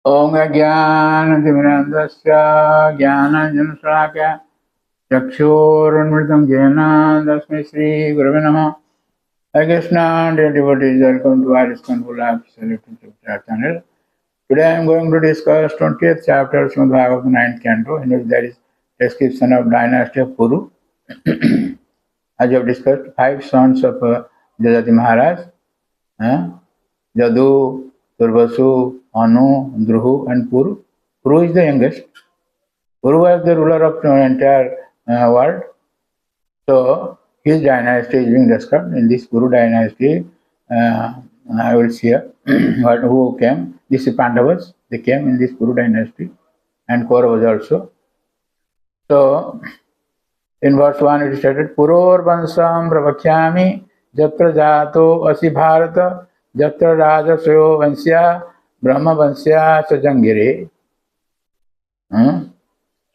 Om Ajnanatimirandasya Jnananjanasraka Chakshurunmritam Jena Dasmi Sri Gurave Namaha. Hare Krishna, dear devotees, welcome to ISKCON channel. Today I am going to discuss 20th chapter of Srimad Bhagavatam, 9th canto, in which there is description of dynasty of Puru. As we have discussed, 5 sons of Jajati Maharaj, Jadu, Durvasu, Anu, Druhu, and Puru. Puru is the youngest. Puru was the ruler of the entire world. So his dynasty is being described in this Puru dynasty. I will see who came. This is Pandavas. They came in this Puru dynasty, and Kauravas also. So in verse 1 it is stated, Puror Vansam Pravakhyami Jatra Jato Asi Bharata Jatra Rajasayo Vansya Brahma Vansya Sajangire. Sukadeva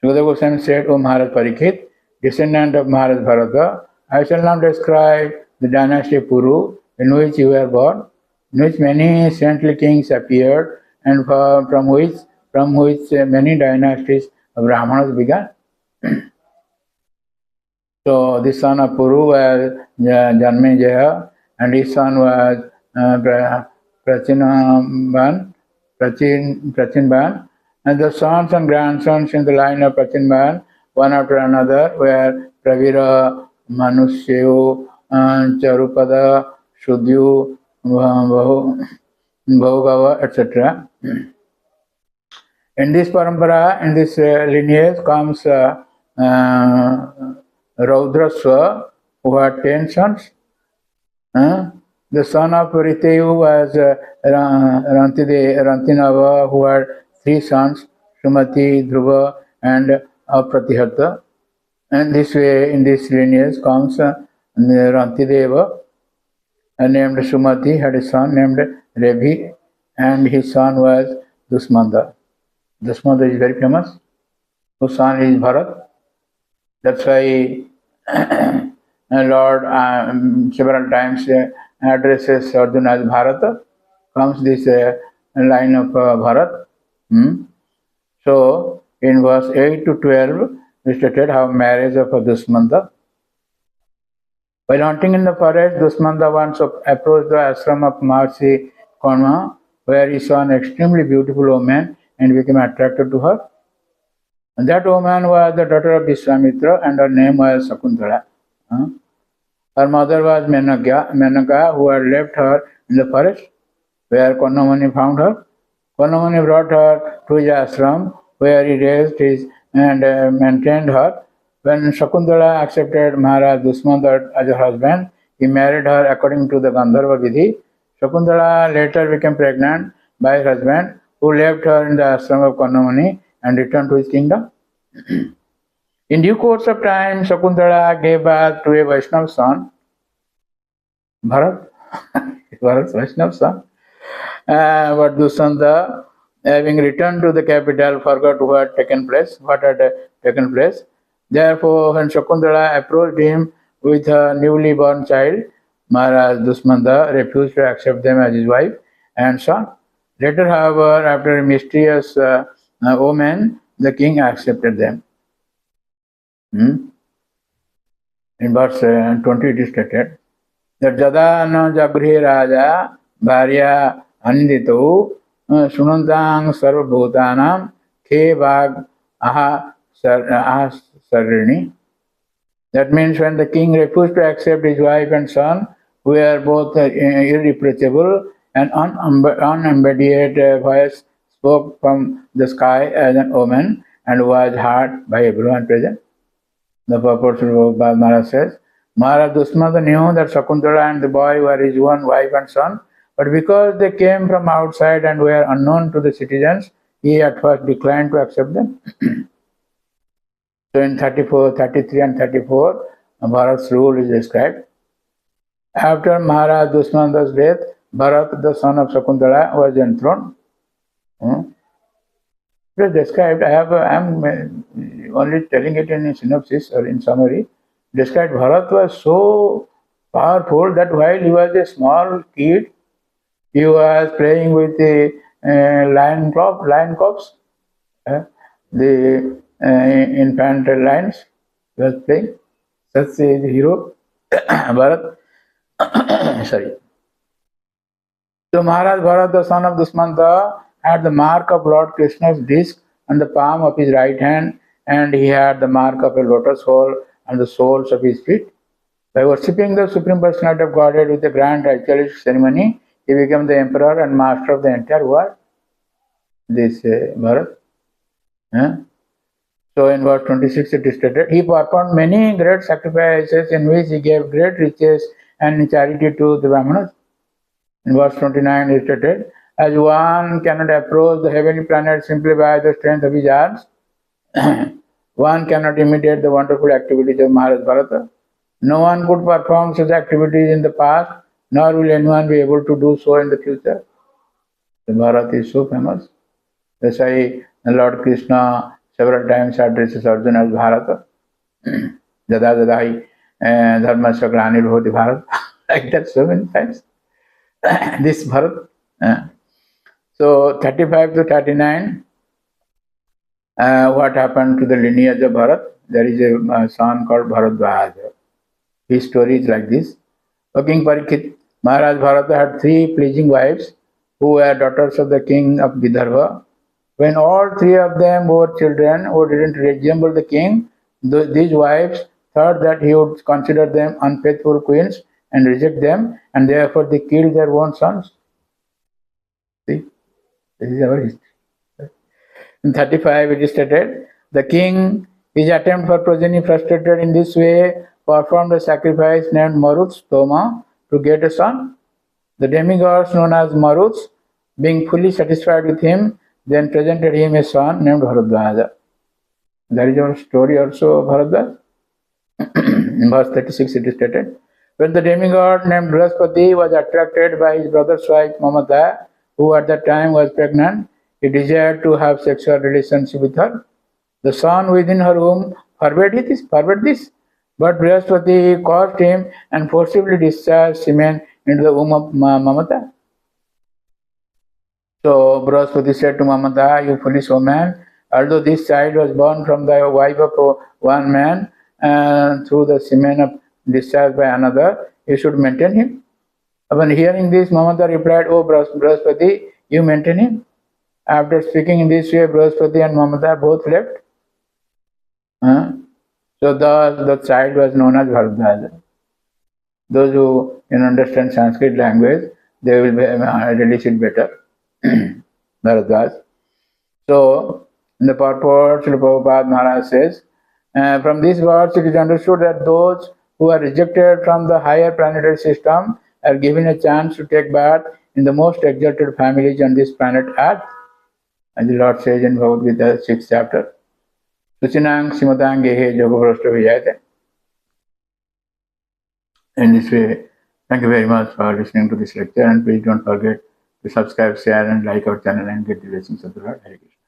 Goswami said, O Maharaj Parikshit, descendant of Maharaj Bharata, I shall now describe the dynasty of Puru in which you were born, in which many saintly kings appeared, and from which many dynasties of Brahmanas began. So the son of Puru was Janmejaya, and his son was Prachinban, and the sons and grandsons in the line of Prachinban, one after another, were Pravira, Manusyu, Charupada, Shudyu, Bhogava, etc. In this parampara, in this lineage comes Raudraswa, who had 10 sons. The son of Riteyu was Rantinava, who had 3 sons, Sumati, Dhruva, and Apratihata. And this way, in this lineage comes Rantideva, named Sumati, had a son named Rebhi, and his son was Dusmanda. Dusmanda is very famous, whose son is Bharat. That's why Lord several times addresses Arjuna as Bharata. Comes this line of Bharat. So in verse 8 to 12, we stated how marriage of Dusmanda. While hunting in the forest, Dusmanda once approached the ashram of Mahasi Karma, where he saw an extremely beautiful woman and became attracted to her. And that woman was the daughter of Vishwamitra, and her name was Sakuntala. Her mother was Menaka, who had left her in the forest, where Karnamani found her. Karnamani brought her to his ashram, where he raised and maintained her. When Sakuntala accepted Maharaj Dusmanda as her husband, he married her according to the Gandharva Vidhi. Sakuntala later became pregnant by her husband, who left her in the ashram of Karnamani and returned to his kingdom. In due course of time, Sakuntala gave birth to a Vaishnava son, Bharat, Bharat's Vaishnava son. But Dusmanda, having returned to the capital, forgot what had taken place. Therefore, when Sakuntala approached him with her newly born child, Maharaj Dusmanda refused to accept them as his wife and son. Later, however, after a mysterious omen, the king accepted them. In verse 20 it is stated that Jada na jagrihe raja bharya anindito sunantang sarva bhutanam ke bhag aha sarini. That means when the king refused to accept his wife and son, who were both irreproachable, and unembodied voice spoke from the sky as an omen and was heard by everyone present. The purport of Maharaj says, Maharaj Dusmanda knew that Sakuntala and the boy were his own wife and son, but because they came from outside and were unknown to the citizens, he at first declined to accept them. So in 33 and 34, Bharat's rule is described. After Maharaj Dusmanda's death, Bharat, the son of Sakuntala, was enthroned. It is described, I am only telling it in a synopsis or in summary. Described Bharat was so powerful that while he was a small kid, he was playing with lion corps, the infant lions. He was playing. Such is the hero, Bharat. Sorry. So Maharaj Bharat, the son of Dusmanta, had the mark of Lord Krishna's disc on the palm of his right hand, and he had the mark of a lotus hole on the soles of his feet. By worshipping the Supreme Personality of Godhead with a grand ritualistic ceremony, he became the emperor and master of the entire world. This Bharat. So in verse 26 it is stated, he performed many great sacrifices in which he gave great riches and charity to the Brahmanas. In verse 29 it is stated, as one cannot approach the heavenly planet simply by the strength of his arms, one cannot imitate the wonderful activities of Maharaj Bharata. No one could perform such activities in the past, nor will anyone be able to do so in the future. The Bharata is so famous. That's why Lord Krishna several times addresses Arjuna as Bharata. Jada jada hi dharmasya glanir bhavati Bharata. Like that so many times. This Bharat. So 35 to 39, what happened to the lineage of Bharat? There is a son called Bharadwaja. His story is like this. O King Parikshit, Maharaj Bharata had 3 pleasing wives who were daughters of the king of Vidarbha. When all 3 of them bore children who didn't resemble the king, these wives thought that he would consider them unfaithful queens and reject them, and therefore they killed their own sons. See, this is our history. In 35 it is stated, the king, his attempt for progeny frustrated in this way, performed a sacrifice named Maruts Toma to get a son. The demigods known as Maruts, being fully satisfied with him, then presented him a son named Bharadwaja. That is our story also of Bharadwaja. In verse 36 it is stated, when the demigod named Brihaspati was attracted by his brother's wife Mamata, who at that time was pregnant, he desired to have sexual relationship with her. The son within her womb forbade this, but Brihaspati caused him and forcibly discharged semen into the womb of Mamata. So Brihaspati said to Mamata, you foolish woman, although this child was born from the wife of one man and through the semen of discharged by another, you should maintain him. Upon hearing this, Mamata replied, O Brihaspati, you maintain him. After speaking in this way, Brihaspati and Mamata both left. So the child was known as Bharadwaja. Those who can understand Sanskrit language, they will release it better. Bharadwaj. So, in the purport, Srila Prabhupada Maharaj says, from these words it is understood that those who are rejected from the higher planetary system are given a chance to take birth in the most exalted families on this planet Earth. As the Lord says in Bhagavad Gita 6th chapter, Suchinang Simatang Gehe Yogavrashta Vijayate. In this way, thank you very much for listening to this lecture, and please don't forget to subscribe, share and like our channel and get the blessings of the Lord. Hare Krishna.